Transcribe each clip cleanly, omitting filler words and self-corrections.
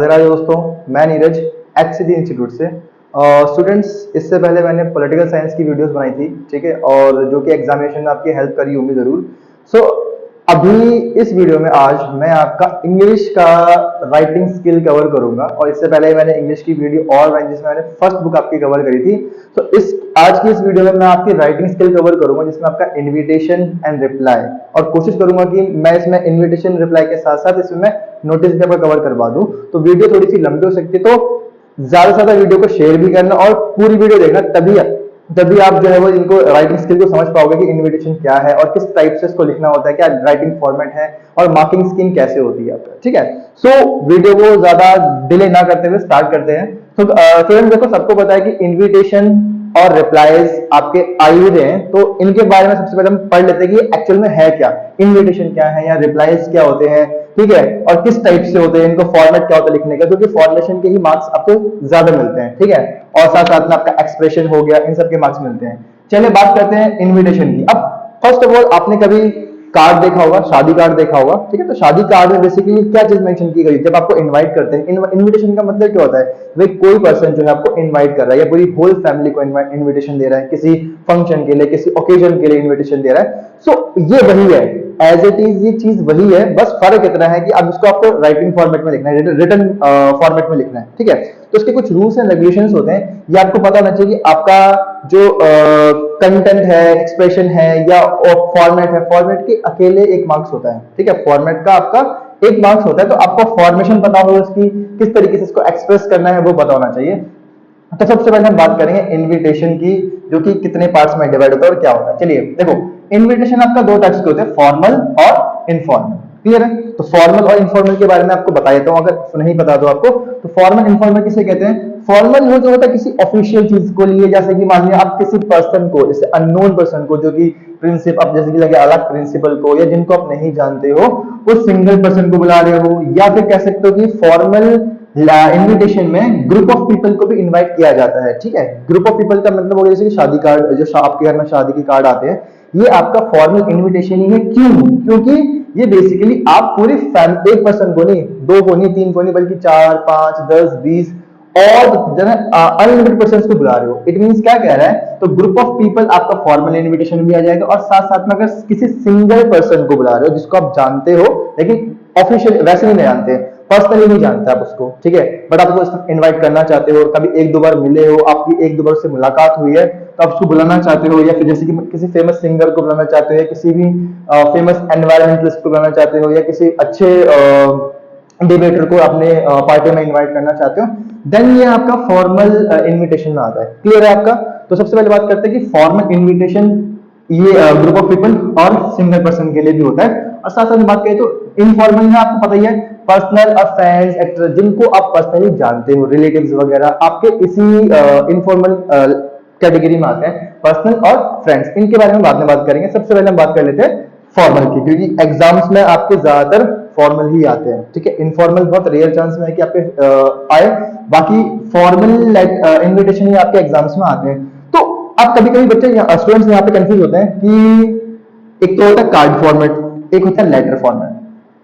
राधे दोस्तों, मैं Neeraj HCD institute से। स्टूडेंट्स, इससे पहले मैंने पॉलिटिकल साइंस की वीडियोस बनाई थी, ठीक है, और जो कि एग्जामिनेशन में आपकी हेल्प करी होंगी जरूर। सो अभी इस वीडियो में आज मैं आपका इंग्लिश का राइटिंग स्किल कवर करूंगा, और इससे पहले मैंने इंग्लिश की वीडियो और बनाई जिसमें मैंने फर्स्ट बुक आपकी कवर करी थी। तो इस आज की इस वीडियो में मैं आपकी राइटिंग स्किल कवर करूंगा, जिसमें आपका इनविटेशन एंड रिप्लाई, और कोशिश करूंगा कि मैं इसमें इनविटेशन रिप्लाई के साथ साथ इसमें नोटिस पेपर कवर करवा दूं। तो वीडियो थोड़ी सी लंबी हो सकती है, तो ज्यादा से ज्यादा वीडियो को शेयर भी करना और पूरी वीडियो देखना, तभी तभी आप जो है वो इनको राइटिंग स्किल को समझ पाओगे कि इनविटेशन क्या है और किस टाइप से इसको लिखना होता है, क्या राइटिंग फॉर्मेट है और मार्किंग स्कीम कैसे होती है आपका, ठीक है। सो वीडियो को ज्यादा डिले ना करते हुए स्टार्ट करते हैं। तो स्टूडेंट देखो, सबको पता है कि इनविटेशन और रिप्लाईज आपके आ ही रहे हैं, तो इनके बारे में सबसे पहले हम पढ़ लेते हैं कि एक्चुअल में है क्या, इनविटेशन क्या है या रिप्लाईज क्या होते हैं, ठीक है, और किस टाइप से होते हैं, इनको फॉर्मेट क्या होता है लिखने का, क्योंकि फॉर्मेशन के ही मार्क्स आपको ज्यादा मिलते हैं, ठीक है, और साथ साथ में आपका एक्सप्रेशन हो गया, इन सब के मार्क्स मिलते हैं। चलिए बात करते हैं इनविटेशन की। अब फर्स्ट ऑफ ऑल, आपने कभी कार्ड देखा होगा, शादी कार्ड देखा होगा, ठीक है, तो शादी कार्ड में बेसिकली क्या चीज मेंशन की गई जब आपको इनवाइट करते हैं। इनविटेशन का मतलब क्या होता है, भाई कोई पर्सन जो है आपको इनवाइट कर रहा है या पूरी होल फैमिली को इनविटेशन दे रहा है, किसी फंक्शन के लिए, किसी ओकेजन के लिए इनविटेशन दे रहा है। सो ये वही है, एज इट इज ये चीज वही है, बस फर्क इतना है कि अब इसको आपको राइटिंग फॉर्मेट में लिखना है, रिटन फॉर्मेट में लिखना है, ठीक है। तो इसके कुछ रूल्स एंड रेगुलेशंस होते हैं, ये आपको पता होना चाहिए कि आपका जो कंटेंट है, एक्सप्रेशन है या फॉर्मेट है, फॉर्मेट के अकेले एक मार्क्स होता है, ठीक है, फॉर्मेट का आपका एक मार्क्स होता है, तो आपको फॉर्मेशन पता हो, इसकी किस तरीके से इसको एक्सप्रेस करना है वो पता होना चाहिए। तो सबसे पहले हम बात करेंगे इनविटेशन की, जो कि कितने पार्ट्स में डिवाइड होता है और क्या होता है। चलिए देखो, इनविटेशन आपका दो टाइप्स के होते हैं, फॉर्मल और इनफॉर्मल, क्लियर है। तो फॉर्मल और इनफॉर्मल के बारे में आपको बता देता हूं, अगर नहीं पता तो आपको। तो फॉर्मल इनफॉर्मल किसे कहते हैं? फॉर्मल वो जो होता है किसी ऑफिशियल चीज को लिए, जैसे कि मान लिया आप किसी पर्सन को, जैसे अननोन पर्सन को, जो कि प्रिंसिपल, अब जैसे कि लगे अलग प्रिंसिपल को, या जिनको आप नहीं जानते हो, उस सिंगल पर्सन को बुला रहे हो, या फिर कह सकते हो कि फॉर्मल इनविटेशन में ग्रुप ऑफ पीपल को भी इनवाइट किया जाता है, ठीक है। ग्रुप ऑफ पीपल का मतलब हो गया जैसे कि शादी कार्ड, जो आपके घर में शादी के कार्ड आते हैं, ये आपका फॉर्मल इनविटेशन ही है। क्यों? क्योंकि ये बेसिकली आप पूरी फैमिली, एक पर्सन को नहीं, दो को नहीं, तीन को नहीं, बल्कि 4, 5, 10, 20 और अनलिमिटेड पर्संस को बुला रहे हो। इट मींस क्या कह रहा है, तो ग्रुप ऑफ पीपल आपका फॉर्मल इनविटेशन भी आ जाएगा, और साथ साथ में अगर किसी सिंगल पर्सन को बुला रहे हो जिसको आप जानते हो, लेकिन ऑफिशियल वैसे नहीं जानते, पर्सनली नहीं जानते आप उसको, ठीक है, बट आप उसको इनवाइट करना चाहते हो, कभी एक दो बार मिले हो, आपकी एक दो बार से मुलाकात हुई है, तो आप उसको बुलाना चाहते हो, या फिर जैसे कि किसी फेमस सिंगर को बुलाना चाहते हो, या किसी भी फेमस एनवायरमेंटलिस्ट को बुलाना चाहते हो, या किसी अच्छे डिबेटर को अपने पार्टी में इनवाइट करना चाहते हो, देन ये आपका फॉर्मल इनविटेशन में आता है। क्लियर है आपका? तो सबसे पहले बात करते हैं कि फॉर्मल इनविटेशन ये ग्रुप ऑफ पीपल और सिंगल पर्सन के लिए भी होता है, और साथ साथ बात करें तो इनफॉर्मल में आपको पता ही है, पर्सनल और फ्रेंड्स, एक्टर, जिनको आप पर्सनली जानते हो, रिलेटिव्स वगैरह, आपके इसी इनफॉर्मल कैटेगरी में आते हैं, पर्सनल और फ्रेंड्स। इनके बारे में बाद में बात करेंगे। सबसे पहले हम बात कर लेते हैं फॉर्मल की, क्योंकि एग्जाम्स में आपके ज्यादातर फॉर्मल ही आते हैं, ठीक है। इनफॉर्मल बहुत रेयर चांस में है कि आपके आए, बाकी फॉर्मल इनविटेशन ही आपके एग्जाम्स में आते हैं। तो आप कभी कभी बच्चे स्टूडेंट्स यहाँ पे कंफ्यूज होते हैं कि एक तो होता है कार्ड फॉर्मेट, एक होता है लेटर फॉर्मेट,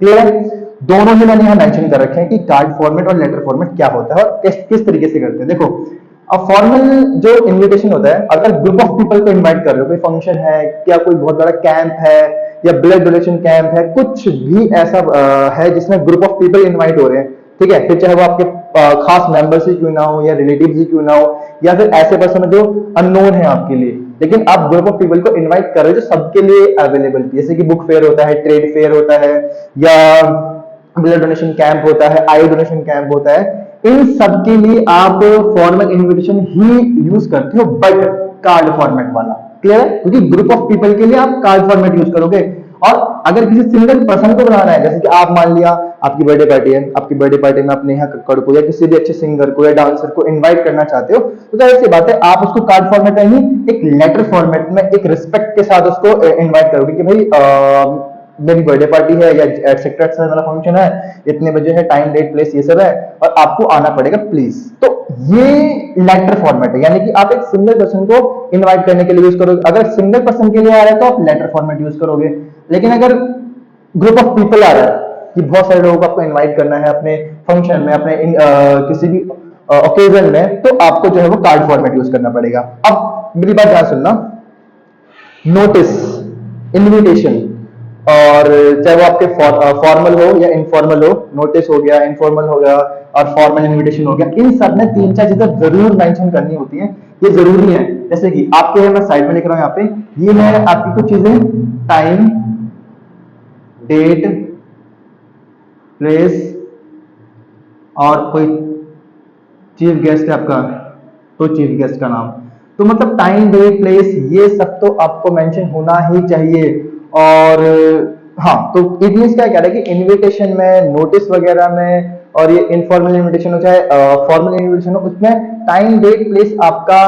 क्लियर है। दोनों ही मैंने यहाँ मेंशन कर रखे हैं कि कार्ड फॉर्मेट और लेटर फॉर्मेट क्या होता है और किस तरीके से करते हैं। देखो, अब फॉर्मल जो इनविटेशन होता है, अगर ग्रुप ऑफ पीपल को इनवाइट कर रहे हो, कोई फंक्शन है, क्या कोई बहुत बड़ा कैंप है या ब्लड डोनेशन कैंप है, कुछ भी ऐसा है जिसमें ग्रुप ऑफ पीपल इनवाइट हो रहे हैं, ठीक है, फिर चाहे वो आपके खास मेंबर्स ही क्यों ना हो, या रिलेटिव्स ही क्यों ना हो, या फिर ऐसे पर्सन जो अननोन है आपके लिए, लेकिन आप ग्रुप ऑफ पीपल को इनवाइट कर रहे हो जो सबके लिए अवेलेबल, जैसे कि बुक फेयर होता है, ट्रेड फेयर होता है, या ब्लड डोनेशन कैंप होता है, आई डोनेशन कैंप होता है, इन सब के लिए आप फॉर्मल इनविटेशन ही यूज करते हो, बट कार्ड फॉर्मेट वाला, क्लियर है, क्योंकि ग्रुप ऑफ पीपल के लिए आप कार्ड फॉर्मेट यूज करोगे। और अगर किसी सिंगल पर्सन को बुलाना है, जैसे कि आप मान लिया आपकी बर्थडे पार्टी है, आपकी बर्थडे पार्टी में आप नेहा कक्कड़ को या किसी भी अच्छे सिंगर को या डांसर को इनवाइट करना चाहते हो, तो जाहिर सी बात है आप उसको कार्ड फॉर्मेट में ही एक लेटर फॉर्मेट में एक रिस्पेक्ट के साथ उसको इनवाइट करोगे कि भाई मेरी बर्थडे पार्टी है या एटसेट्रा वाला फंक्शन है, इतने बजे है, टाइम डेट प्लेस ये सब है, और आपको आना पड़ेगा प्लीज। तो ये लेटर फॉर्मेट है, यानी कि आप एक सिंगल पर्सन को इनवाइट करने के लिए यूज करोगे। अगर सिंगल पर्सन के लिए आ रहा है तो आप लेटर फॉर्मेट यूज करोगे, लेकिन अगर ग्रुप ऑफ पीपल आ रहा है कि बहुत सारे लोगों को आपको इनवाइट करना है अपने फंक्शन में, अपने किसी भी ओकेजन में, तो आपको जो है वो कार्ड फॉर्मेट यूज करना पड़ेगा। अब मेरी बात ध्यान सुनना, नोटिस, इनविटेशन, और चाहे वो आपके फॉर्मल हो या इनफॉर्मल हो, नोटिस हो गया, इनफॉर्मल हो गया और फॉर्मल इनविटेशन हो गया, इन सब में तीन चार चीजें जरूर मेंशन करनी होती हैं, ये जरूरी है। जैसे कि आपके मैं साइड में लिख रहा हूं यहाँ पे, ये है आपकी कुछ चीजें, टाइम, डेट, प्लेस और कोई चीफ गेस्ट है आपका, तो चीफ गेस्ट का नाम। तो मतलब टाइम, डेट, प्लेस, ये सब तो आपको मेंशन होना ही चाहिए। और हाँ, तो इट मींस क्या कह रहा है कि इनविटेशन में, नोटिस वगैरह में, और ये इनफॉर्मल इनविटेशन हो चाहे फॉर्मल इनविटेशन हो, उसमें टाइम, डेट, प्लेस आपका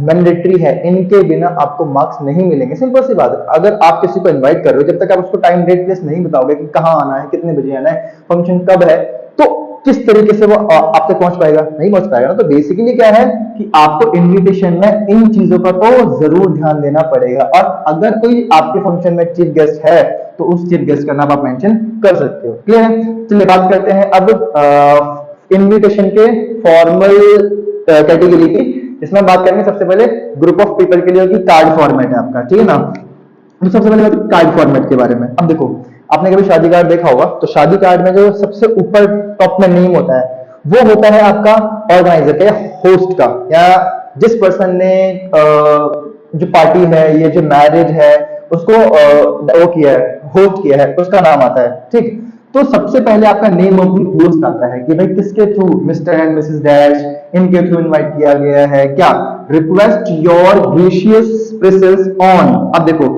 मैंडेटरी है, इनके बिना आपको मार्क्स नहीं मिलेंगे। सिंपल सी बात है, अगर आप किसी को इनवाइट कर रहे हो, जब तक आप उसको टाइम, डेट, प्लेस नहीं बताओगे कि कहाँ आना है, कितने बजे आना है, फंक्शन कब है, तो किस तरीके से वो आप तक पहुंच पाएगा, नहीं पहुंच पाएगा ना। तो बेसिकली क्या है कि आपको इनविटेशन में इन चीजों का तो जरूर ध्यान देना पड़ेगा। और अगर कोई आपके फंक्शन में चीफ गेस्ट है तो उस चीफ गेस्ट का नाम आप मेंशन कर सकते हो। क्लियर है? चलिए बात करते हैं अब इनविटेशन के फॉर्मल कैटेगरी की, इसमें बात करेंगे सबसे पहले ग्रुप ऑफ पीपल के लिए कि कार्ड फॉर्मेट है आपका, ठीक है ना। तो सबसे पहले कार्ड फॉर्मेट के बारे में। अब देखो, आपने कभी शादी कार्ड देखा होगा, तो शादी कार्ड में जो सबसे ऊपर टॉप में नेम होता है, वो होता है आपका ऑर्गेनाइजर का या होस्ट का, या जिस पर्सन ने जो पार्टी है, ये जो मैरिज है, उसको वो किया है, होस्ट किया है, उसका नाम आता है। ठीक, तो सबसे पहले आपका नेम ऑफ द होस्ट आता है कि भाई किसके through, Mr and Mrs dash, इनके थ्रू इनवाइट किया गया है, क्या, request your gracious presence on. अब देखो,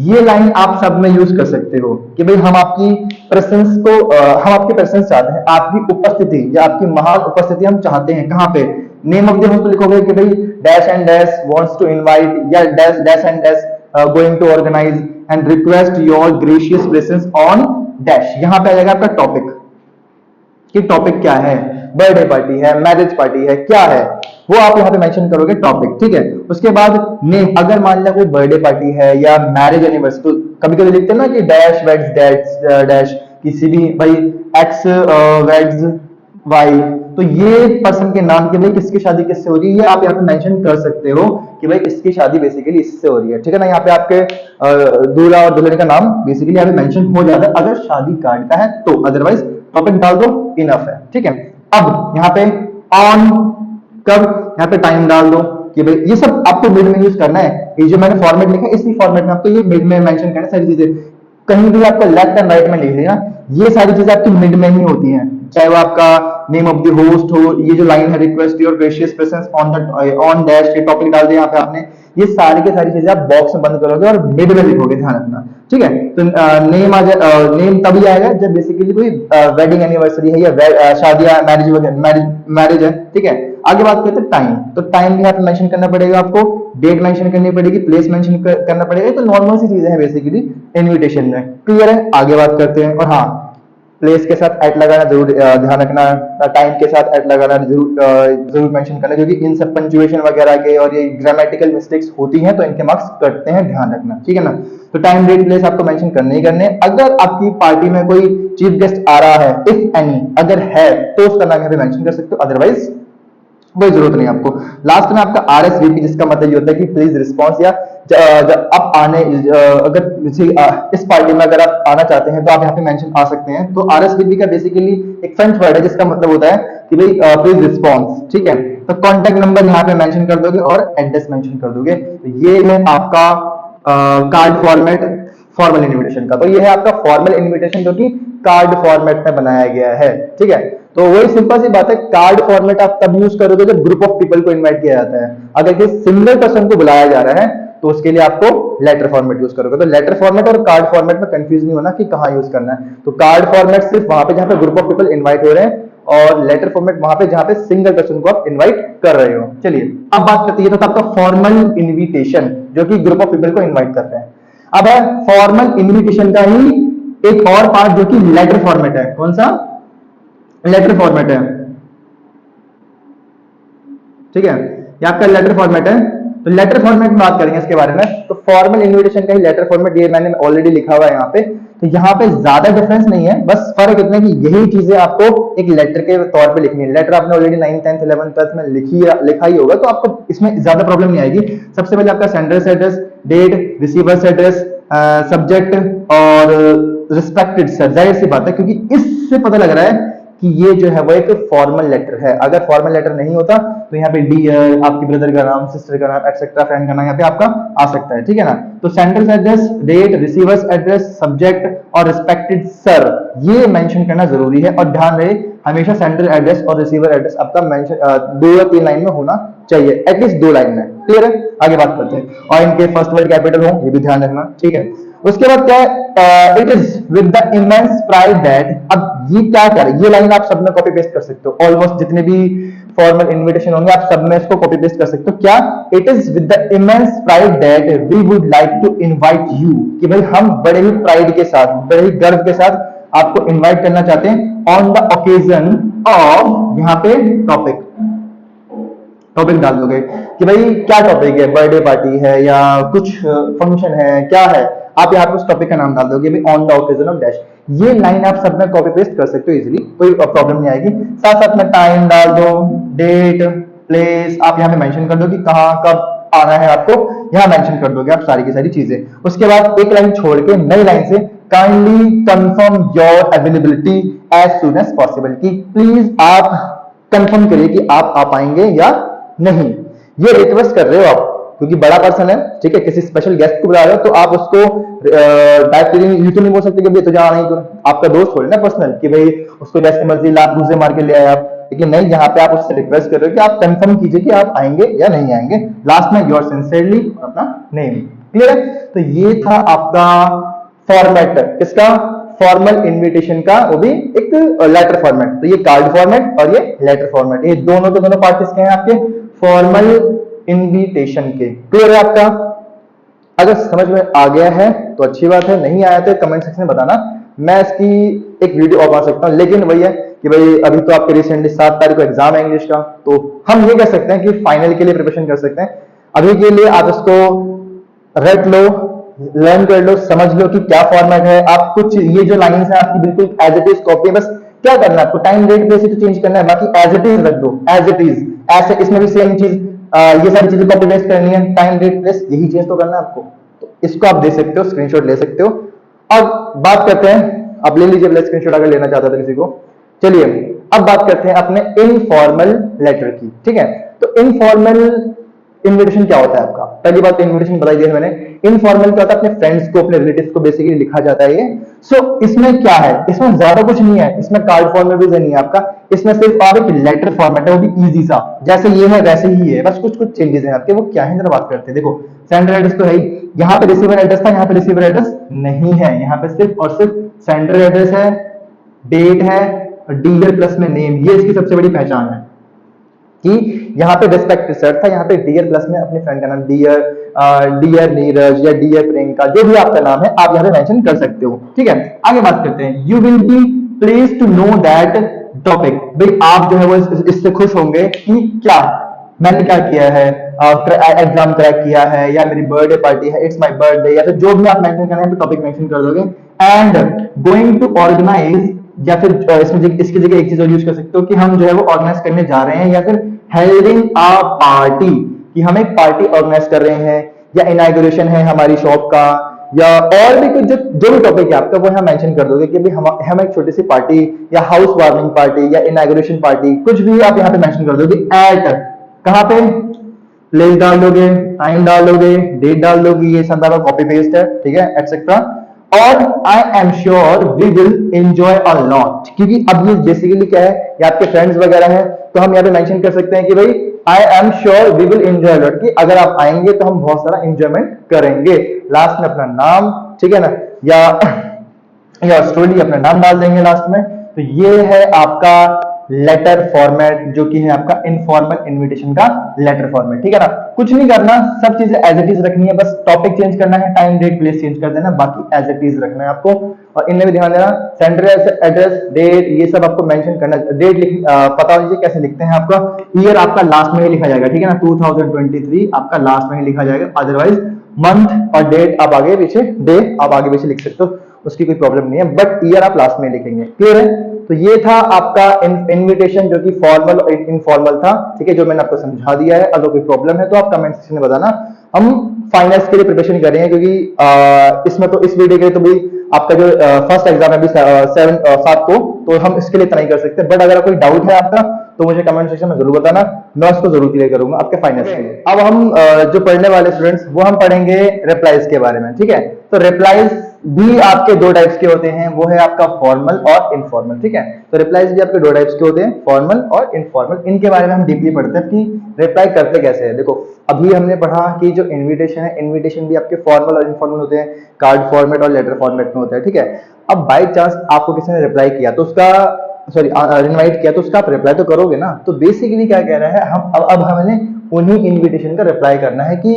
ये लाइन आप सब में यूज कर सकते हो कि भाई हम आपकी प्रेजेंस को हम आपकी प्रेजेंस चाहते हैं, आपकी उपस्थिति या आपकी महान उपस्थिति हम चाहते हैं। कहां पे? नेम ऑफ द होस्ट लिखोगे कि भाई dash and dash wants to invite, या dash dash and dash going to organize and request your gracious presence on dash. यहां पे आ जाएगा आपका टॉपिक, कि टॉपिक क्या है, बर्थडे पार्टी है, मैरिज पार्टी है, क्या है, वो आप यहाँ पे मेंशन करोगे टॉपिक। ठीक है, उसके बाद नेम, अगर मान लिया कोई बर्थडे पार्टी है या मैरिज एनिवर्सरी, तो कभी कभी लिखते हैं ना कि डैश वेड्स डैश, किसी भी भाई एक्स वेड्स वाई, तो ये पर्सन के नाम के भाई किसकी शादी किससे हो रही है, ये आप यहाँ पे मेंशन कर सकते हो कि भाई इसकी शादी बेसिकली इससे हो रही है। ठीक है ना, यहाँ पे आपके दूल्हा और दुल्हन का नाम बेसिकली यहाँ पे मेंशन हो जाता है अगर शादी कार्ड का है तो, अदरवाइज टॉपिक डाल दो, इनफ है। ठीक है, अब यहाँ पे ऑन, कब, यहाँ पे टाइम डाल दो कि भाई ये सब आपको मिड में यूज करना है। ये जो मैंने फॉर्मेट लिखा है, इसी फॉर्मेट में आपको ये मिड में मेंशन करना है सारी चीजें। कहीं भी आपका लेफ्ट एंड राइट में लिख देना, ये सारी चीजें आपकी मिड में ही होती हैं, चाहे वो आपका नेम ऑफ द होस्ट हो, ये जो लाइन है request your gracious presence on dash, ये टॉपिक डाल दिया यहाँ पे आपने, ये सारी की सारी चीजें आप बॉक्स में बंद करोगे और मिड में लिखोगे, ध्यान रखना। ठीक है, तो नेम आ जाए, नेम तभी आएगा जब बेसिकली कोई वेडिंग एनिवर्सरी है या शादी या मैरिज वगैरह, मैरिज है। ठीक है, आगे बात करते हैं टाइम, तो टाइम भी यहाँ पे मेंशन करना पड़ेगा आपको, डेट मेंशन करनी पड़ेगी, प्लेस मेंशन करना पड़ेगा। तो नॉर्मल सी चीजें हैं बेसिकली इनविटेशन में। क्लियर है? आगे बात करते हैं। और हाँ, प्लेस के साथ एट लगाना जरूर ध्यान रखना, टाइम के साथ एट लगाना जरूर मेंशन करना, क्योंकि इन सब पंक्चुएशन वगैरह के और ये ग्रामेटिकल मिस्टेक्स होती हैं तो इनके मार्क्स कटते हैं, ध्यान रखना। ठीक है ना, तो टाइम, डेट, प्लेस आपको मेंशन करने ही करने। अगर आपकी पार्टी में कोई चीफ गेस्ट आ रहा है, इफ एनी, अगर है तो उसका नाम यहाँ पे मेंशन कर सकते हो, अदरवाइज कोई जरूरत नहीं आपको। लास्ट में आपका RSVP, जिसका मतलब ये होता है कि प्लीज रिस्पॉन्स, या जब आप आने, अगर इस पार्टी में अगर आप आना चाहते हैं तो आप यहाँ पे मेंशन आ सकते हैं। तो RSVP का बेसिकली एक फ्रेंच वर्ड है जिसका मतलब होता है कि भाई प्लीज रिस्पॉन्स। ठीक है, तो कॉन्टेक्ट नंबर यहाँ पे मेंशन कर दोगे और एड्रेस मेंशन कर दोगे। तो ये है आपका कार्ड फॉर्मेट फॉर्मल इनविटेशन का। तो ये है आपका फॉर्मल इनविटेशन जो कि कार्ड फॉर्मेट में बनाया गया है। ठीक है, तो वही सिंपल सी बात है, कार्ड फॉर्मेट आप तब यूज करोगे जब ग्रुप ऑफ पीपल को इनवाइट किया जाता है। अगर किसी सिंगल पर्सन को बुलाया जा रहा है तो उसके लिए आपको लेटर फॉर्मेट यूज करोगे। तो लेटर फॉर्मेट और कार्ड फॉर्मेट में कंफ्यूज नहीं होना कि कहां यूज करना है। तो कार्ड फॉर्मेट सिर्फ वहां पे जहां पे ग्रुप ऑफ पीपल इनवाइट हो रहे हैं, और लेटर फॉर्मेट वहां पे जहां पे सिंगल पर्सन को आप इनवाइट कर रहे हो। चलिए अब बात करते हैं तो आपका फॉर्मल इनविटेशन, जो कि ग्रुप ऑफ पीपल को इनवाइट करते हैं। अब है फॉर्मल इनविटेशन का ही एक और पार्ट जो कि लेटर फॉर्मेट है। कौन सा? लेटर फॉर्मेट है। ठीक है, ये आपका लेटर फॉर्मेट है। तो लेटर फॉर्मेट में बात करेंगे इसके बारे में। तो फॉर्मल इनविटेशन का ही लेटर फॉर्मेट, ये मैंने ऑलरेडी लिखा हुआ है यहाँ पे तो यहाँ पे ज्यादा डिफरेंस नहीं है, बस फर्क इतना है कि यही चीजें आपको एक लेटर के तौर पे लिखनी है। लेटर आपने already 9th 10th 11th 12th में लिखा ही होगा, तो आपको इसमें ज्यादा प्रॉब्लम नहीं आएगी। सबसे पहले आपका sender's address, date, receiver's address, subject और रिस्पेक्टेड सर, जाहिर सी बात है क्योंकि इससे पता लग रहा है कि ये जो है वो एक फॉर्मल लेटर है। अगर फॉर्मल लेटर नहीं होता तो यहाँ पे डियर, आपके ब्रदर का नाम, सिस्टर का नाम, एक्सेट्रा, फ्रेंड का नाम यहाँ पे आपका आ सकता है, ठीक है ना। तो sender's address, date, receiver's address, subject और रिस्पेक्टेड सर, ये मेंशन करना जरूरी है। और ध्यान रहे हमेशा सेंडर एड्रेस और रिसीवर एड्रेस आपका मेंशन 2 या 3 लाइन में होना चाहिए, एटलीस्ट 2 लाइन में। क्लियर है, आगे बात करते हैं। और इनके फर्स्ट वर्ड कैपिटल हो, ये भी ध्यान रखना, ठीक है। उसके बाद क्या है, it is with the immense pride that, अब ये क्या कर, ये लाइन आप सब में कॉपी पेस्ट कर सकते हो, ऑलमोस्ट जितने भी फॉर्मल इनविटेशन होंगे आप सब में इसको कॉपी पेस्ट कर सकते हो। क्या, it is with the immense pride that we would like to invite you, कि भाई हम बड़े ही प्राइड के साथ, बड़े ही गर्व के साथ आपको इनवाइट करना चाहते हैं ऑन द ओकेजन ऑफ, यहाँ पे टॉपिक डाल दोगे कि भाई क्या टॉपिक है, बर्थडे पार्टी है या कुछ फंक्शन है, क्या है, आप यहाँ पे उस टॉपिक का नाम डाल दोगे भाई on the occasion of dash. ये लाइन आप सब में कॉपी पेस्ट कर सकते हो इजीली, कोई प्रॉब्लम नहीं आएगी। साथ साथ में टाइम डाल दो, डेट, प्लेस आप यहाँ पे मेंशन कर दो कि कहाँ कब आना है आपको, यहाँ मेंशन कर दोगे आप सारी की सारी चीजें। उसके बाद एक लाइन छोड़ के नई लाइन से kindly confirm your availability as soon as possible, कि प्लीज आप कंफर्म करिए कि आप आ पाएंगे या नहीं। ये रिक्वेस्ट कर रहे हो आप क्योंकि बड़ा पर्सन है, ठीक है, किसी स्पेशल गेस्ट को बुला रहे हो, तो आप उसको डायरेक्टली ये तो नहीं बोल सकते कि भाई तुझे आना ही, तो आपका दोस्त थोड़ी ना पर्सनल कि भाई उसको जैसे मर्जी लात घुसे मार के ले आए आप, लेकिन नहीं, यहाँ पे आप उससे रिक्वेस्ट कर रहे हो कि आप कंफर्म कीजिए कि आप आएंगे या नहीं आएंगे। लास्ट में योर सिंसियरली अपना नेम। क्लियर है, तो ये था आपका फॉर्मेट किसका, फॉर्मल इनविटेशन का, वो भी एक लेटर फॉर्मेट। तो ये कार्ड फॉर्मेट और ये लेटर फॉर्मेट, ये दोनों के दोनों पार्ट किसके हैं, आपके फॉर्मल इनविटेशन के। क्लियर है आपका, अगर समझ में आ गया है तो अच्छी बात है, नहीं आया तो कमेंट सेक्शन में बताना, मैं इसकी एक वीडियो और बना सकता हूं। लेकिन वही है कि भाई अभी तो आपके रिसेंटली 7 तारीख को एग्जाम है इंग्लिश का, तो हम ये कह सकते हैं कि फाइनल के लिए प्रिपरेशन कर सकते हैं। अभी के लिए आप इसको रट लो, लर्न कर लो, समझ लो कि क्या फॉर्मेट है। आप कुछ ये जो लाइन्स है आपकी बिल्कुल एज इट इज कॉपी है, बस क्या करना है आपको, टाइम डेट प्लेस ही तो चेंज करना है, बाकी एज इट इज रख दो, एज इट इज। ऐसे इसमें भी सेम चीज, ये सारी चीजें कॉपी पेस्ट करनी है, टाइम डेट प्लेस यही चीज तो करना है आपको। तो इसको आप दे सकते हो, स्क्रीनशॉट ले सकते हो। अब बात करते हैं, अब ले लीजिए स्क्रीनशॉट अगर लेना चाहता था किसी को। चलिए अब बात करते हैं अपने इनफॉर्मल लेटर की, ठीक है। तो इनफॉर्मल इनविटेशन क्या होता है आपका, पहली बात तो इनविटेशन बताई दी मैंने। इनफॉर्मल क्या होता है, अपने फ्रेंड्स को, अपने रिलेटिव्स को बेसिकली लिखा जाता है ये। सो इसमें क्या है, इसमें ज्यादा कुछ नहीं है, इसमें कार्ड फॉर्मेट भी नहीं है आपका, इसमें सिर्फ और एक लेटर फॉर्मेट है, वो भी इजी सा, जैसे ये है वैसे ही है, बस कुछ कुछ चेंजेस हैं आपके। वो क्या है जरा बात करते हैं। देखो सेंडर एड्रेस तो है ही, यहाँ पे रिसीवर एड्रेस था, यहाँ पे रिसीवर एड्रेस नहीं है, यहाँ पे सिर्फ और सिर्फ सेंडर एड्रेस है, डेट है, डीयर प्लस में नेम, ये इसकी सबसे बड़ी पहचान है कि यहाँ पे रिस्पेक्टेड सर था, यहाँ पे डियर प्लस में अपने फ्रेंड का नाम, डियर नीरज या डियर प्रियंका, जो भी आपका नाम है आप यहाँ पे मेंशन कर सकते हो, ठीक है। आगे बात करते हैं, you will be pleased to know that topic, भाई आप जो है वो इससे खुश होंगे कि क्या मैंने क्या किया है, एग्जाम क्रैक किया है या मेरी बर्थडे पार्टी है, इट्स माय बर्थडे, या फिर जो भी आप मेंशन करना है टॉपिक मेंशन कर दोगे। एंड गोइंग टू ऑर्गेनाइज, या फिर इसमें इसकी जगह एक चीज और यूज कर सकते हो कि हम जो है वो ऑर्गेनाइज करने जा रहे हैं, या फिर हेल्डिंग अ पार्टी, कि हम एक पार्टी ऑर्गेनाइज कर रहे हैं, या इनॉग्रेशन है हमारी शॉप का, या और भी कुछ जो भी टॉपिक है आपका वो यहाँ मेंशन कर दोगे कि भाई हम एक छोटी सी पार्टी या हाउस वार्मिंग पार्टी या इनॉग्रेशन पार्टी, कुछ भी आप यहाँ पे मेंशन कर दोगे। एट कहाँ पे, प्लेस डाल दोगे, टाइम डाल दोगे, डेट डाल दोगे, ये सब आपका कॉपी पेस्ट है, ठीक है, एटसेट्रा। और I am sure we will enjoy a lot, क्योंकि अब ये बेसिकली क्या है, ये आपके फ्रेंड्स वगैरह हैं, तो हम यहाँ पे मेंशन कर सकते हैं कि भाई I am sure we will enjoy lot, कि अगर आप आएंगे तो हम बहुत सारा एंजॉयमेंट करेंगे। लास्ट में अपना नाम, ठीक है ना, या स्टोरी अपना नाम डाल देंगे लास्ट में। तो ये है आपका लेटर फॉर्मेट, जो कि है आपका इनफॉर्मल इनविटेशन का लेटर फॉर्मेट, ठीक है ना। कुछ नहीं करना, सब चीजें एज इट इज रखनी है, बस टॉपिक चेंज करना है, टाइम डेट प्लेस चेंज कर देना, बाकी एज इट इज रखना है आपको। और इनमें भी ध्यान देना, सेंडर एड्रेस, डेट, ये सब आपको मेंशन करना। डेट पता लीजिए कैसे लिखते हैं, आपका ईयर आपका लास्ट में ही लिखा जाएगा, ठीक है ना, 2023 आपका लास्ट में ही लिखा जाएगा, अदरवाइज मंथ और डेट आप आगे पीछे, डे आप आगे पीछे लिख सकते हो। उसकी कोई प्रॉब्लम नहीं है, बट ईयर आप लास्ट में लिखेंगे। क्लियर है? तो ये था आपका इनविटेशन जो कि फॉर्मल और इनफॉर्मल था, ठीक है, जो मैंने आपको समझा दिया है। अगर कोई प्रॉब्लम है तो आप कमेंट सेक्शन में बताना। हम फाइनल्स के लिए प्रिपरेशन कर रहे हैं, क्योंकि इसमें तो इस वीडियो के लिए तो भाई आपका जो फर्स्ट एग्जाम है अभी 7 को, तो हम इसके लिए इतना ही कर सकते हैं। बट अगर कोई डाउट है आपका तो मुझे कमेंट सेक्शन में जरूर बताना, मैं उसको जरूर क्लियर करूंगा आपके फाइनल्स के लिए। अब हम जो पढ़ने वाले स्टूडेंट्स वो हम पढ़ेंगे रिप्लाईज के बारे में, ठीक है। तो रिप्लाईज भी आपके दो टाइप्स के होते हैं, वो है आपका फॉर्मल और इनफॉर्मल, ठीक है। तो रिप्लाईज भी आपके दो टाइप्स के होते हैं, फॉर्मल और इनफॉर्मल। इनके बारे में हम डीपली पढ़ते हैं कि रिप्लाई करते कैसे हैं। देखो अभी हमने पढ़ा कि जो इन्विटेशन है, इन्विटेशन भी आपके फॉर्मल और इनफॉर्मल होते हैं, कार्ड फॉर्मेट और लेटर फॉर्मेट में होता है, ठीक है। अब बाई चांस आपको किसी ने रिप्लाई किया तो उसका इनवाइट किया तो उसका आप रिप्लाई तो करोगे ना। तो बेसिकली क्या कह रहा है, हम अब हमें उन्हीं इनविटेशन का रिप्लाई करना है कि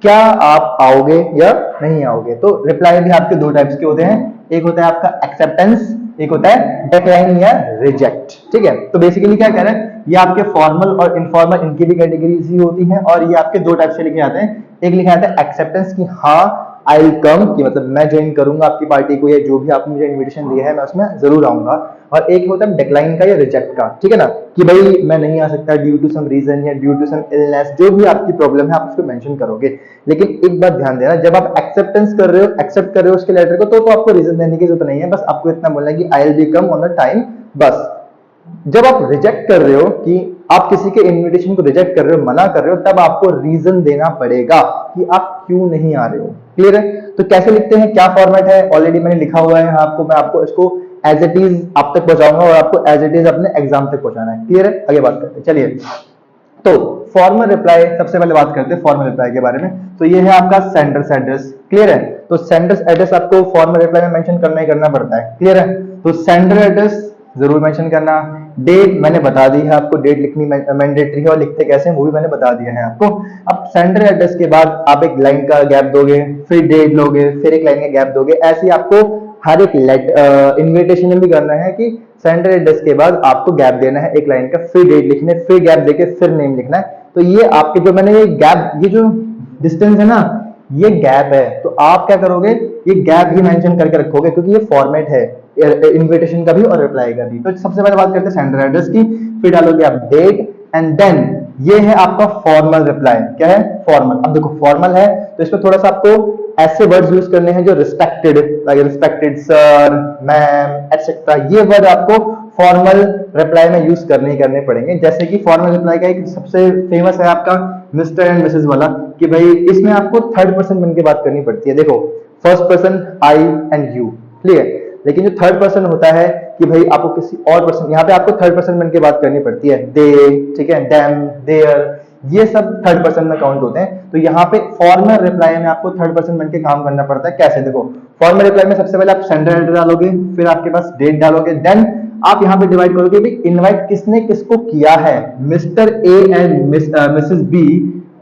क्या आप आओगे या नहीं आओगे। तो रिप्लाई भी आपके दो टाइप्स के होते हैं, एक होता है आपका एक्सेप्टेंस, एक होता है डिक्लाइन या रिजेक्ट, ठीक है। तो बेसिकली क्या कह रहे हैं, ये आपके फॉर्मल और इनफॉर्मल इनकी भी कैटेगरीज ही होती हैं, और ये आपके दो टाइप से लिखे जाते हैं। एक लिखा जाता है एक्सेप्टेंस की हाँ आई विल कम, कि मतलब मैं ज्वाइन करूंगा आपकी पार्टी को, या जो भी आपने मुझे इनविटेशन दिया है मैं उसमें जरूर आऊंगा। और एक होता है डिक्लाइन का या रिजेक्ट का, ठीक है ना, कि भाई मैं नहीं आ सकता ड्यू टू सम रीजन या ड्यू टू सम इलनेस, जो भी आपकी प्रॉब्लम है आप उसको मेंशन करोगे। लेकिन एक बात ध्यान देना, जब आप एक्सेप्टेंस कर रहे हो, एक्सेप्ट कर रहे हो उसके लेटर को, तो आपको रीजन देने की जरूरत नहीं है, बस आपको इतना बोलना है कि I will B come on the time, बस। जब आप रिजेक्ट कर रहे हो, कि आप किसी के इनविटेशन को रिजेक्ट कर रहे हो, मना कर रहे हो, तब आपको रीजन देना पड़ेगा कि आप क्यों नहीं आ रहे हो। क्लियर है? तो कैसे लिखते हैं, क्या फॉर्मेट है, ऑलरेडी मैंने लिखा हुआ है आपको, मैं आपको इसको एज इट इज आप तक पहुंचाऊंगा, और आपको एज इट इज अपने एग्जाम तक पहुंचाना है। क्लियर है? आगे बात करते हैं, चलिए। तो फॉर्मल रिप्लाई, सबसे पहले बात करते हैं फॉर्मल रिप्लाई के बारे में। तो ये है आपका सेंडर्स एड्रेस। क्लियर है? तो सेंडर्स एड्रेस आपको फॉर्मल रिप्लाई में मेंशन करना ही करना पड़ता है। क्लियर है? तो सेंडर एड्रेस जरूर मेंशन करना। डेट मैंने बता दी है आपको, डेट लिखनी मैंडेटरी है, और लिखते कैसे हैं वो भी मैंने बता दिया है आपको। अब सेंडर एड्रेस के बाद आप एक लाइन का गैप दोगे, फिर डेट लोगे, फिर एक लाइन का गैप दोगे। ऐसे आपको हर एक इन्विटेशन में भी करना है कि सेंडर एड्रेस के बाद आपको गैप देना है एक लाइन का, फिर डेट लिखने, फिर गैप देके फिर नेम लिखना है। तो ये आपके जो मैंने ये गैप, ये जो डिस्टेंस है ना, ये गैप है, तो आप क्या करोगे, ये गैप ही मेंशन करके रखोगे, क्योंकि ये फॉर्मेट है इन्विटेशन का भी और रिप्लाई का भी। तो सबसे पहले बात करते हैं सेंडर एड्रेस की, फिर डालोगे आप डेट, एंड देन ये है आपका फॉर्मल रिप्लाई। क्या है? फॉर्मल। अब देखो फॉर्मल है तो इसमें थोड़ा सा आपको ऐसे वर्ड्स यूज करने हैं जो respected, like respected sir, ma'am, etcetera, ये वर्ड आपको फॉर्मल रिप्लाई में यूज करने ही करने पड़ेंगे। जैसे कि फॉर्मल रिप्लाई का एक सबसे फेमस है आपका मिस्टर एंड मिसेज वाला, कि भाई इसमें आपको थर्ड पर्सन बन के बात करनी पड़ती है। देखो first person I and you, clear. लेकिन जो थर्ड पर्सन होता है कि भाई आपको किसी और पर्सन, यहाँ पे आपको थर्ड पर्सन बन के बात करनी पड़ती है, दे, ठीक है, देम, देयर, ये सब थर्ड पर्सन में काउंट होते हैं। तो यहाँ पे फॉर्मल रिप्लाई में आपको थर्ड पर्सन बन के काम करना पड़ता है। कैसे? देखो फॉर्मल रिप्लाई में सबसे पहले आप सेंडर एड्रेस डालोगे, फिर आपके पास डेट डालोगे, देन आप यहाँ पे डिवाइड करोगे भी इनवाइट किसने किसको किया है। Mr A and Mrs B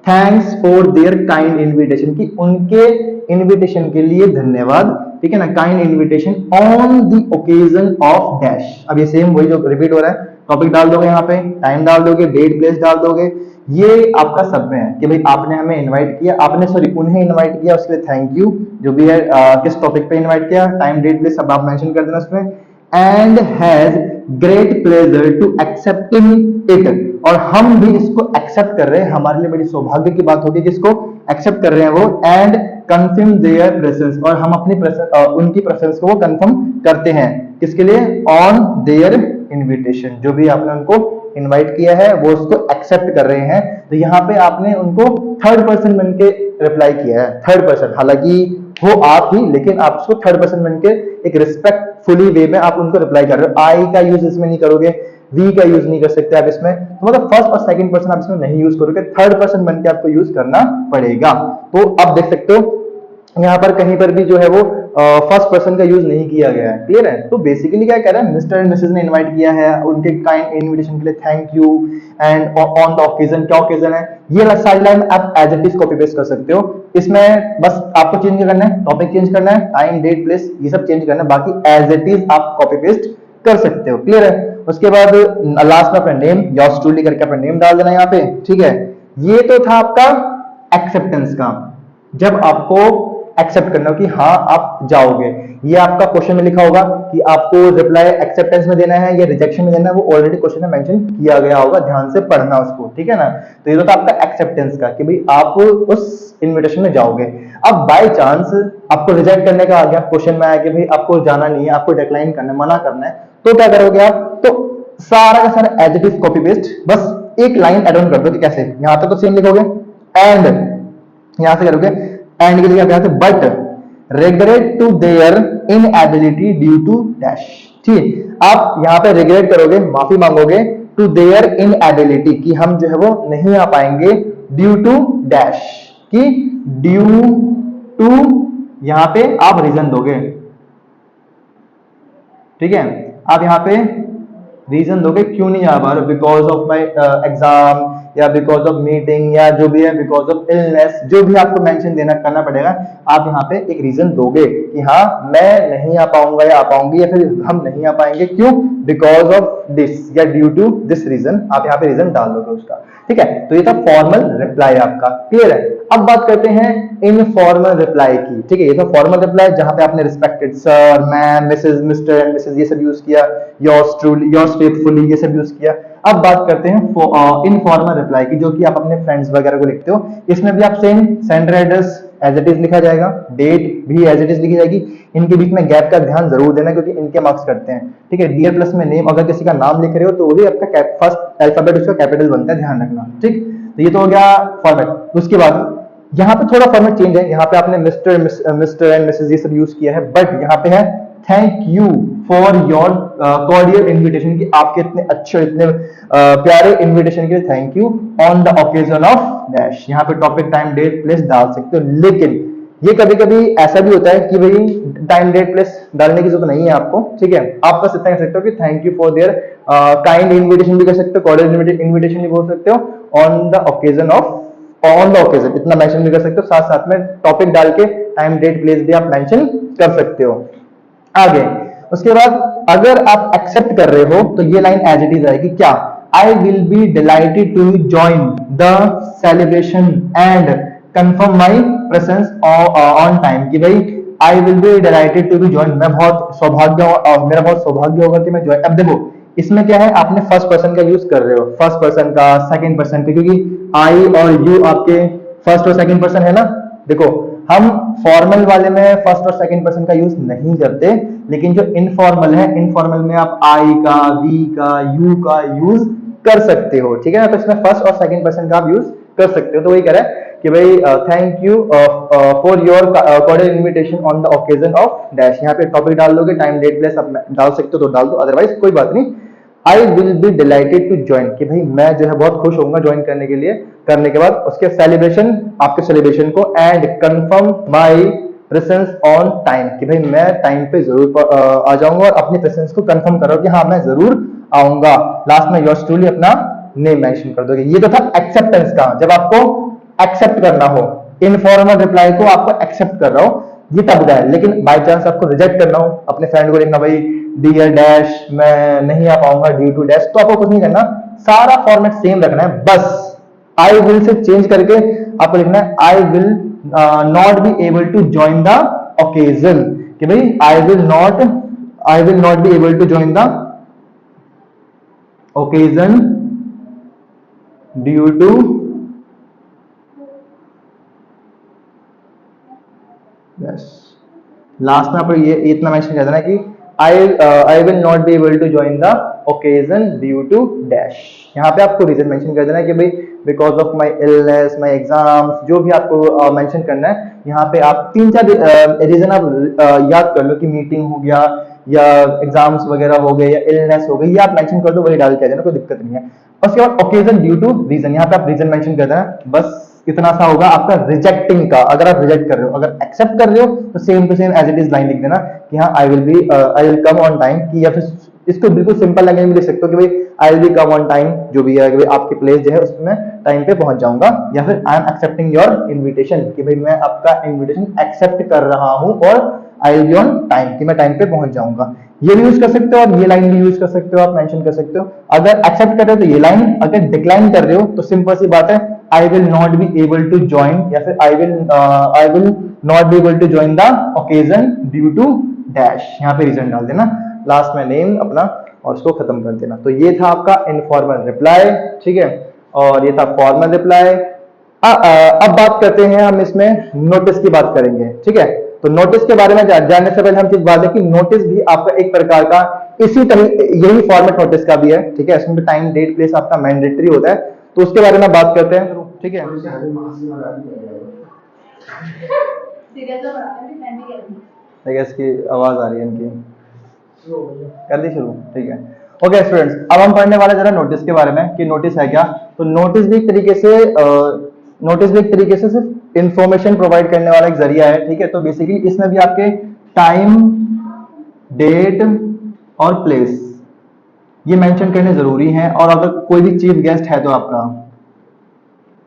thanks for their kind invitation, की उनके इन्विटेशन के लिए धन्यवाद, ठीक है ना, kind invitation on the occasion of dash. अब ये सेम वही जो रिपीट हो रहा है, टॉपिक डाल दोगे, यहाँ पे टाइम डाल दोगे, डेट प्लेस डाल दोगे, ये आपका सब में है कि भाई आपने हमें इनवाइट किया, आपने सॉरी उन्हें इनवाइट किया, उसके लिए थैंक यू, जो भी है किस टॉपिक पे इनवाइट किया, टाइम डेट प्लेस सब आप मेंशन कर देना उसमें, and has great pleasure to accepting it, और हम भी इसको एक्सेप्ट कर रहे हैं, हमारे लिए बड़ी सौभाग्य की बात होगी कि इसको एक्सेप्ट कर रहे हैं वो, एंड कंफर्म देयर प्रेजेंस, और हम अपनी उनकी प्रेजेंस को वो कंफर्म करते हैं, किसके लिए, ऑन देयर इनविटेशन, जो भी आपने उनको इनवाइट किया है वो उसको एक्सेप्ट कर रहे हैं। तो यहाँ पे आपने उनको थर्ड पर्सन बन के रिप्लाई किया है, थर्ड पर्सन, हालांकि हो आप ही, लेकिन आप उसको थर्ड पर्सन बन के एक रिस्पेक्टफुली वे में आप उनको रिप्लाई कर रहे हो। आई का यूज इसमें नहीं करोगे, वी का यूज नहीं कर सकते आप इसमें, तो मतलब फर्स्ट और सेकंड पर्सन आप इसमें नहीं यूज करोगे, थर्ड पर्सन बन के आपको यूज करना पड़ेगा। तो आप देख सकते हो यहाँ पर कहीं पर भी जो है वो फर्स्ट पर्सन का यूज नहीं किया गया है। क्लियर है? तो बेसिकली क्या कह रहा है, मिस्टर एंड मिसेज ने इनवाइट किया है, उनके काइंड इनविटेशन के लिए thank you, and on the occasion, क्या ओकेजन है, ये सारी लाइन आप as it is copy paste कर सकते हो। इसमें बस आपको चेंज करना है, टॉपिक चेंज करना है, टाइम डेट प्लेस ये सब चेंज करना है, बाकी एज इट इज आप कॉपी पेस्ट कर सकते हो। क्लियर है? उसके बाद लास्ट में अपना नेम, योर्स ट्रूली करके अपना नेम डाल देना यहाँ पे, ठीक है। ये तो था आपका एक्सेप्टेंस का। जब आपको एक्सेप्ट करना हो कि हाँ आप जाओगे। ये आपका क्वेश्चन में लिखा होगा कि आपको रिप्लाई एक्सेप्टेंस में देना है या रिजेक्शन में देना है, वो ऑलरेडी क्वेश्चन में मेंशन किया गया होगा, ध्यान से पढ़ना उसको, ठीक है ना। तो ये तो था आपका एक्सेप्टेंस का कि भाई आप उस इन्विटेशन में जाओगे। अब बाय चांस आपको रिजेक्ट करने का आ गया, क्वेश्चन में आया कि भाई आपको जाना नहीं है, आपको डिक्लाइन करना है, मना करना है, तो क्या करोगे आप, तो सारा का सारा as it is copy paste, बस एक लाइन एड ऑन कर दो कि कैसे, यहां तक तो सेम लिखोगे, एंड यहां से करोगे एंड के लिए क्या, but regret to their inability due to dash, ठीक। आप यहां पे रिग्रेट करोगे, माफी मांगोगे, टू देयर इनएबिलिटी कि हम जो है वो नहीं आ पाएंगे, ड्यू टू डैश कि ड्यू टू, यहां पे आप रीजन दोगे, ठीक है। आप यहां पे रीजन दोगे क्यों नहीं आ पा रहे, बिकॉज ऑफ माई एग्जाम या बिकॉज ऑफ मीटिंग या जो भी है, बिकॉज ऑफ इलनेस, जो भी आपको मेंशन देना करना पड़ेगा। आप यहाँ पे एक रीजन दोगे कि हाँ मैं नहीं आ पाऊंगा या आ पाऊंगी, या फिर हम नहीं आ पाएंगे, क्यों, बिकॉज ऑफ दिस या ड्यू टू दिस रीजन, आप यहाँ पे रीजन डाल दोगे उसका, ठीक है। तो ये था फॉर्मल रिप्लाई आपका, क्लियर है। अब बात करते हैं इनफॉर्मल रिप्लाई की, ठीक है। ये था फॉर्मल रिप्लाई जहां पे आपने respected sir, ma'am, Mrs, Mr and Mrs ये सब यूज किया, योर्स ट्रूली, योर्स फेथफुली ये सब यूज किया। अब बात करते हैं इनफॉर्मल रिप्लाई की, जो कि आप अपने फ्रेंड्स वगैरह को लिखते हो। इसमें भी आप same sender address as it is लिखा जाएगा, डेट भी एज इट इज लिखी जाएगी, इनके बीच में गैप का ध्यान जरूर देना क्योंकि इनके मार्क्स करते हैं, ठीक है। डियर प्लस में नेम, अगर किसी का नाम लिख रहे हो तो वो भी आपका फर्स्ट अल्फाबेट उसका कैपिटल बनता है, ध्यान रखना, ठीक। तो ये तो हो गया फॉर्मेट। उसके बाद यहाँ पे थोड़ा फॉर्मेट चेंज है, यहाँ पे आपने मिस्टर एंड मिसेज ये सब यूज किया है, बट यहाँ पे है thank you for your cordial invitation, की आपके इतने अच्छे, इतने प्यारे इन्विटेशन के लिए thank you, on the occasion of dash, यहाँ पे टॉपिक, टाइम, डेट, प्लेस डाल सकते हो। लेकिन ये कभी कभी ऐसा भी होता है कि भाई टाइम, डेट, प्लेस डालने की जरूरत नहीं है आपको, ठीक है। आप बस इतना कह सकते हो कि thank you for their kind invitation भी कर सकते हो, कॉर्डियल इन्विटेशन भी बोल सकते हो, on the occasion of, on the occasion इतना मेंशन भी कर सकते हो, साथ साथ में टॉपिक डाल के टाइम, डेट, प्लेस भी आप मेंशन कर सकते हो। आगे उसके बाद अगर आप एक्सेप्ट कर रहे हो तो ये लाइन एज इट इज आएगी, क्या, I will be delighted to join the celebration and confirm my presence on time, कि भाई I will be delighted to be join, मैं बहुत सौभाग्य, मेरा बहुत सौभाग्य होगा कि मैं ज्वाइन। अब देखो इसमें क्या है, आपने फर्स्ट पर्सन का यूज कर रहे हो, फर्स्ट पर्सन का, सेकंड पर्सन का, क्योंकि आई और यू आपके फर्स्ट और सेकंड पर्सन है ना। देखो हम फॉर्मल वाले में फर्स्ट और सेकंड पर्सन का यूज नहीं करते, लेकिन जो इनफॉर्मल है, इनफॉर्मल में आप आई का, वी का, यू का यूज कर सकते हो, ठीक है ना। तो इसमें फर्स्ट और सेकंड पर्सन का आप यूज कर सकते हो। तो वही कह रहा है कि भाई thank you for your cordial invitation on the occasion of dash, यहाँ पे टॉपिक डाल दोगे, टाइम, डेट, प्लेस आप डाल सकते हो तो डाल दो, अदरवाइज कोई बात नहीं। I will be delighted to join, कि भाई मैं जो है बहुत खुश होऊंगा ज्वाइन करने के लिए, करने के बाद उसके सेलिब्रेशन, आपके सेलिब्रेशन को, and confirm my presence on time, कि भाई मैं टाइम पे जरूर आ जाऊंगा, और अपनी प्रेजेंस को कंफर्म करो कि हाँ मैं जरूर आऊंगा। लास्ट में योर्स ट्रूली अपना नेम मेंशन कर दोगे। ये तो था एक्सेप्टेंस का, जब आपको एक्सेप्ट करना हो, इनफॉर्मल रिप्लाई को आपको एक्सेप्ट कर रहा हो, ये तब का है। लेकिन बाय चांस आपको रिजेक्ट करना हो, अपने फ्रेंड को लिखना भाई डियर डैश मैं नहीं आ पाऊंगा ड्यू टू डैश, तो आपको कुछ नहीं करना, सारा फॉर्मेट सेम रखना है, बस आई विल से चेंज करके आपको लिखना है I will not be able to join the occasion, कि भाई I will not be able to join the occasion due to last में आपको ये इतना मेंशन कर देना कि I will not be able to join the occasion due to dash. यहाँ पे आपको रीजन मेंशन कर देना है कि भाई because of my illness, my exams, जो भी आपको मेंशन करना है। यहाँ पे आप 3-4 रीजन आप याद कर लो कि मीटिंग हो गया या एग्जाम्स वगैरह हो गए या इलनेस हो गई, ये आप मेंशन कर दो, वही डाल के आ जाना, कोई दिक्कत नहीं है। उसके बाद ओकेजन ड्यू टू रीजन, यहाँ पे आप रीजन मेंशन कर देना, बस इतना सा होगा आपका रिजेक्टिंग का। अगर आप रिजेक्ट कर रहे हो, अगर एक्सेप्ट कर रहे हो तो same to same as it is line लिख देना कि हाँ I will come on time, कि या फिर इसको बिल्कुल सिंपल लैंग्वेज में लिख सकते हो कि भाई I will B come on time, जो भी है कि भाई आपके प्लेस जो है उसमें टाइम पे पहुंच जाऊंगा, या फिर I am accepting your invitation, कि भाई मैं आपका इन्विटेशन एक्सेप्ट कर रहा हूं और आई विल बी ऑन टाइम, कि मैं टाइम पे पहुंच जाऊंगा। ये भी यूज कर सकते हो और ये लाइन भी यूज कर सकते हो, आप मेंशन कर सकते हो। अगर एक्सेप्ट कर रहे हो तो ये लाइन, अगर डिक्लाइन कर रहे हो तो सिंपल सी बात है I will not be able to join, या फिर I will not be able to join the occasion due to dash, यहाँ पे रीजन डाल देना, लास्ट में नेम अपना और उसको खत्म कर देना। तो ये था आपका इनफॉर्मल रिप्लाई, ठीक है, और ये था फॉर्मल रिप्लाई। अब बात करते हैं हम इसमें नोटिस की बात करेंगे, ठीक है। तो नोटिस के बारे में जानने से पहले हम चीज बात है कि नोटिस भी आपका एक प्रकार का इसी तरह यही फॉर्मेट नोटिस का भी है, ठीक है। इसमें टाइम डेट प्लेस आपका मैंडेटरी होता है, तो उसके बारे में बात करते हैं, ठीक है। इसकी आवाज आ रही है इनकी, कर दी शुरू, ठीक है। ओके स्टूडेंट्स, अब हम पढ़ने वाले जरा नोटिस के बारे में कि नोटिस है क्या। तो नोटिस भी एक तरीके से सिर्फ इंफॉर्मेशन प्रोवाइड करने वाला एक जरिया है, ठीक है। तो बेसिकली इसमें भी आपके टाइम, डेट और प्लेस ये मेंशन करने जरूरी है, और अगर कोई भी चीफ गेस्ट है तो आपका,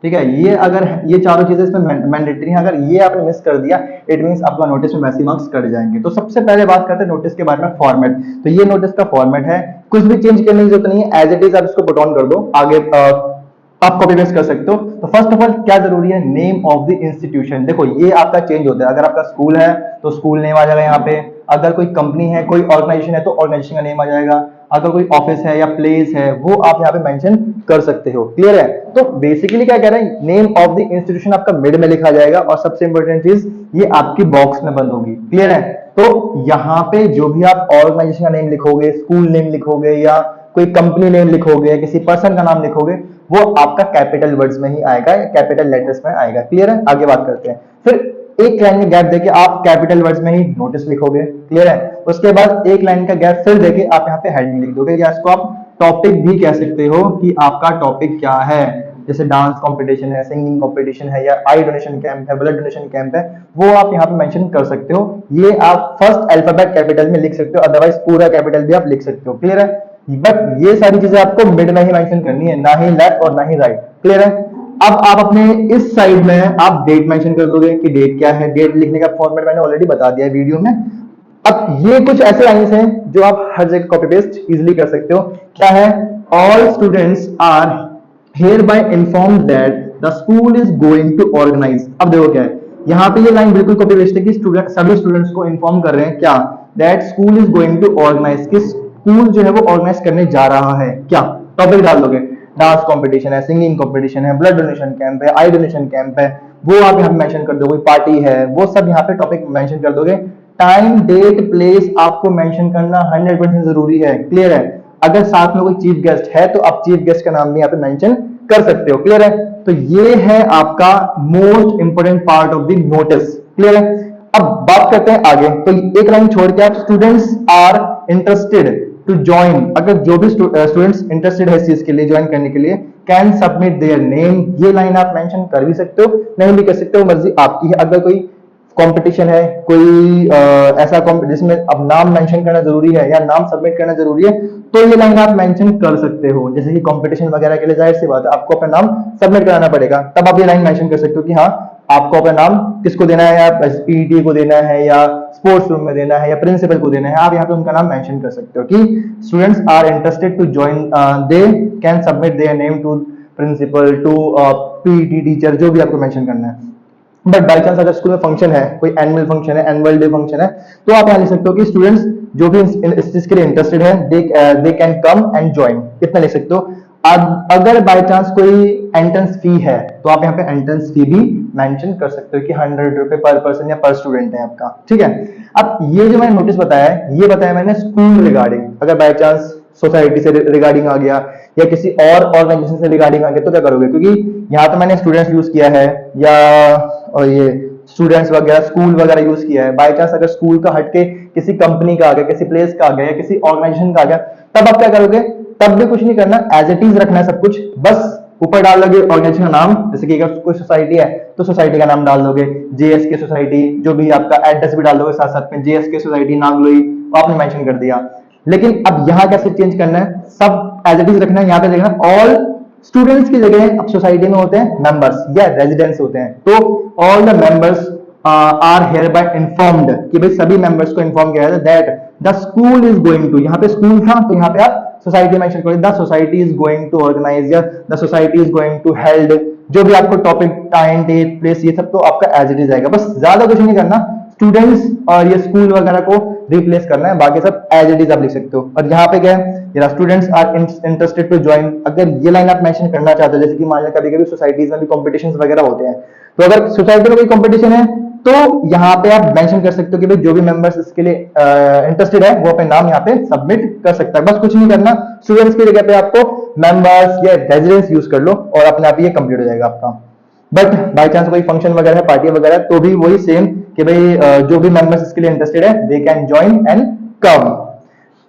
ठीक है, ये अगर ये चारों चीजें इसमें मैंडेटरी हैं, अगर ये आपने मिस कर दिया इट मींस आपका नोटिस में वैसे मार्क्स कट जाएंगे। तो सबसे पहले बात करते हैं नोटिस के बारे में, फॉर्मेट। तो ये नोटिस का फॉर्मेट है, कुछ भी चेंज करने की जरूरत नहीं है, एज इट इज आप इसको पुट ऑन कर दो, आगे आप कॉपी पेस्ट कर सकते हो। तो फर्स्ट ऑफ ऑल क्या जरूरी है, नेम ऑफ द इंस्टीट्यूशन। देखो ये आपका चेंज होता है, अगर आपका स्कूल है तो स्कूल नेम आ जाएगा यहाँ पे, अगर कोई कंपनी है, कोई ऑर्गेनाइजेशन है तो ऑर्गेनाइजेशन का नेम आ जाएगा, अगर कोई ऑफिस है या प्लेस है वो आप यहाँ पे मेंशन कर सकते हो, क्लियर है। तो बेसिकली क्या कह रहे हैं, नेम ऑफ द इंस्टीट्यूशन आपका मिड में लिखा जाएगा, और सबसे इंपॉर्टेंट चीज ये आपकी बॉक्स में बंद होगी, क्लियर है। तो यहाँ पे जो भी आप ऑर्गेनाइजेशन का नेम लिखोगे, स्कूल नेम लिखोगे, या कोई कंपनी नेम लिखोगे, किसी पर्सन का नाम लिखोगे, वो आपका कैपिटल वर्ड्स में ही आएगा, कैपिटल लेटर्स में आएगा, क्लियर है। आगे बात करते हैं, फिर एक लाइन में गैप देके आप कैपिटल वर्ड्स में ही नोटिस लिखोगे, क्लियर है। उसके बाद एक लाइन का गैप फिर देके आप यहाँ पे हेडिंग लिख दोगे, या इसको आप टॉपिक भी कह सकते हो कि आपका टॉपिक क्या है। जैसे डांस कंपटीशन है, सिंगिंग कंपटीशन है, या आई डोनेशन कैंप है, ब्लड डोनेशन कैंप है, वो आप यहाँ पे मेंशन कर सकते हो। ये आप फर्स्ट अल्फाबेट कैपिटल में लिख सकते हो, अदरवाइज पूरा कैपिटल भी आप लिख सकते हो, क्लियर है। बट ये सारी चीजें आपको मिड में ही मेंशन करनी है, ना ही लेफ्ट और ना ही राइट, क्लियर है। अब आप अपने इस साइड में आप डेट मेंशन कर दोगे कि डेट क्या है। डेट लिखने का फॉर्मेट मैंने ऑलरेडी बता दिया है वीडियो में। अब ये कुछ ऐसे लाइंस हैं जो आप हर जगह कॉपी पेस्ट इजीली कर सकते हो। क्या है, all students are hereby informed that the school is going to organise. अब देखो क्या है, यहाँ पे ये लाइन बिल्कुल कॉपी पेस्ट है कि स्टूडेंट सभी स्टूडेंट्स को इन्फॉर्म कर रहे हैं क्या, that school is going to organise, कि स्कूल जो है वो ऑर्गेनाइज करने जा रहा है। क्या टॉपिक डाल दोगे, डांस कंपटीशन है, सिंगिंग कंपटीशन है, ब्लड डोनेशन कैंप है, आई डोनेशन कैंप है, वो आप यहाँ पे मेंशन कर दोगे, पार्टी है, वो सब यहाँ पे टॉपिक मेंशन कर दोगे। टाइम, डेट, प्लेस आपको मेंशन करना 100% जरूरी है, क्लियर है। अगर साथ में कोई चीफ गेस्ट है तो आप चीफ गेस्ट का नाम भी यहाँ पे मेंशन कर सकते हो, क्लियर है। तो ये है आपका most important part of the notice, clear है। अब बात करते हैं आगे। तो एक लाइन छोड़ के आप students are interested to join, अगर जो भी स्टूडेंट्स इंटरेस्टेड है इस चीज के लिए, ज्वाइन करने के लिए, कैन सबमिट देयर नेम, ये लाइन आप मेंशन कर भी सकते हो, नहीं भी कर सकते हो, मर्जी आपकी है। अगर कोई कंपटीशन है, कोई ऐसा जिसमें अब नाम मेंशन करना जरूरी है या नाम सबमिट करना जरूरी है, तो ये लाइन आप मेंशन कर सकते हो। जैसे कि कंपटीशन वगैरह के लिए जाहिर सी बात है आपको अपना नाम सबमिट कराना पड़ेगा, तब आप ये लाइन मेंशन कर सकते हो कि हाँ आपको अपना नाम किसको देना है, या पीईटी को देना है, या स्पोर्ट्स रूम में देना है, या प्रिंसिपल को देना है। आप यहाँ पे उनका नाम मेंशन कर सकते हो कि students are interested to join, they can submit their name to principal, to PET teacher, जो भी आपको मेंशन करना है। बट बाई चांस अगर स्कूल में फंक्शन है, कोई एनुअल फंक्शन है, एनुअल डे फंक्शन है, तो आप यहाँ लिख सकते हो कि स्टूडेंट्स जो भी इस चीज के लिए इंटरेस्टेड है they can come and join, इतना लिख सकते हो। अगर बाय चांस कोई एंट्रेंस फी है तो आप यहाँ पे एंट्रेंस फी भी मेंशन कर सकते हो कि 100 रुपए पर पर्सन या पर स्टूडेंट है आपका, ठीक है। अब ये जो मैंने नोटिस बताया है, ये बताया मैंने स्कूल रिगार्डिंग। अगर बाय चांस सोसाइटी से रिगार्डिंग आ गया या किसी और ऑर्गेनाइजेशन से रिगार्डिंग आ गया तो क्या करोगे, क्योंकि यहाँ तो मैंने स्टूडेंट्स यूज किया है या और ये स्टूडेंट्स वगैरह स्कूल वगैरह यूज किया है। बाय चांस अगर स्कूल का हटके किसी कंपनी का आ गया, किसी प्लेस का आ गया, या किसी ऑर्गेनाइजेशन का आ गया, तब आप क्या करोगे, तब भी कुछ नहीं करना, एज इट इज रखना है सब कुछ। बस ऊपर डाल दोगे ऑर्गेनाइजेशन का नाम, जैसे कि अगर कोई सोसाइटी है तो सोसाइटी का नाम डाल दोगे, जेएसके सोसाइटी, जो भी आपका एड्रेस भी डाल दोगे साथ साथ में, जेएसके सोसाइटी नागलोई, आपने मेंशन कर दिया। लेकिन अब यहाँ कैसे चेंज करना है, सब एज इट इज रखना है। यहाँ पे देखना ऑल स्टूडेंट्स की जगह अब सोसाइटी में होते हैं मेंबर्स या रेजिडेंट्स होते हैं, तो all the members are here by informed, कि भाई सभी मेंबर्स को इन्फॉर्म किया जाता है that the school is going to, यहाँ पे स्कूल था तो यहाँ पे आप सोसाइटी मेंशन करो, the society is going to organize या the society is going to held, जो भी आपको टॉपिक, टाइम, डेट, प्लेस, ये सब तो आपका एज इट इज आएगा, बस ज्यादा कुछ नहीं करना, स्टूडेंट्स और ये स्कूल वगैरह को रिप्लेस करना है, बाकी सब एज इट इज आप लिख सकते हो। और यहाँ पे क्या है, students are interested to join, अगर ये लाइन आप मेंशन करना चाहते हो, जैसे कि मान लो कभी कभी सोसाइटीज में भी कॉम्पिटिशन वगैरह होते हैं, तो अगर सोसाइटी में कोई कॉम्पिटिशन है तो यहाँ पे आप मेंशन कर सकते हो कि भाई जो भी मेंबर्स इसके लिए इंटरेस्टेड है वो अपने नाम यहाँ पे सबमिट कर सकता है, बस कुछ नहीं करना, स्टूडेंट्स की जगह पे आपको मेंबर्स या रेजिडेंट्स यूज कर लो और अपने आप ये कंप्लीट हो जाएगा आपका। बट बाई चांस कोई फंक्शन वगैरह है, पार्टी वगैरह, तो भी वही सेम कि भाई जो भी मेंबर्स इसके लिए इंटरेस्टेड है they can join and come.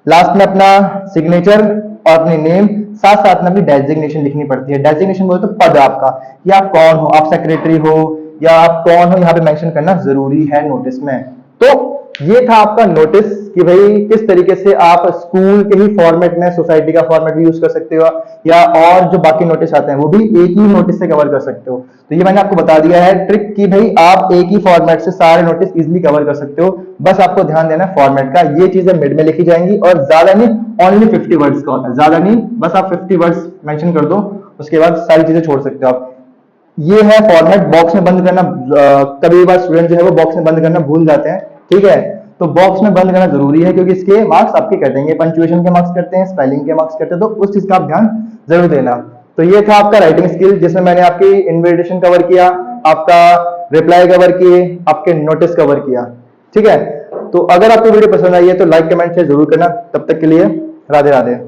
Last में अपना सिग्नेचर और अपनी नेम, साथ साथ में अपनी डेजिग्नेशन लिखनी पड़ती है। डेजिग्नेशन बोले तो पद आपका, या आप कौन हो, आप सेक्रेटरी हो या आप कौन हो, यहाँ पे मेंशन करना जरूरी है नोटिस में। तो ये था आपका नोटिस कि भाई किस तरीके से आप स्कूल के ही फॉर्मेट में सोसाइटी का फॉर्मेट भी यूज कर सकते हो, या और जो बाकी नोटिस आते हैं वो भी एक ही नोटिस से कवर कर सकते हो। तो ये मैंने आपको बता दिया है ट्रिक कि भाई आप एक ही फॉर्मेट से सारे नोटिस इजिली कवर कर सकते हो, बस आपको ध्यान देना है फॉर्मेट का। ये चीजें मिड में लिखी जाएंगी और ज्यादा नहीं, ओनली 50 वर्ड्स का होता है, ज्यादा नहीं, बस आप 50 वर्ड्स मेंशन कर दो, उसके बाद सारी चीजें छोड़ सकते हो आप। ये है फॉर्मेट। बॉक्स में बंद करना, कभी बार स्टूडेंट जो है वो बॉक्स में बंद करना भूल जाते हैं, ठीक है, तो बॉक्स में बंद करना जरूरी है क्योंकि इसके मार्क्स आपके कटेंगे, पंक्चुएशन के मार्क्स कटते हैं, स्पेलिंग के मार्क्स कटते हैं, तो उस चीज का आप ध्यान जरूर देना। तो ये था आपका राइटिंग स्किल, जिसमें मैंने आपकी इन्विटेशन कवर किया, आपका रिप्लाई कवर किए, आपके नोटिस कवर किया, ठीक है। तो अगर आपको वीडियो पसंद आई है तो लाइक कमेंट शेयर जरूर करना। तब तक के लिए राधे राधे।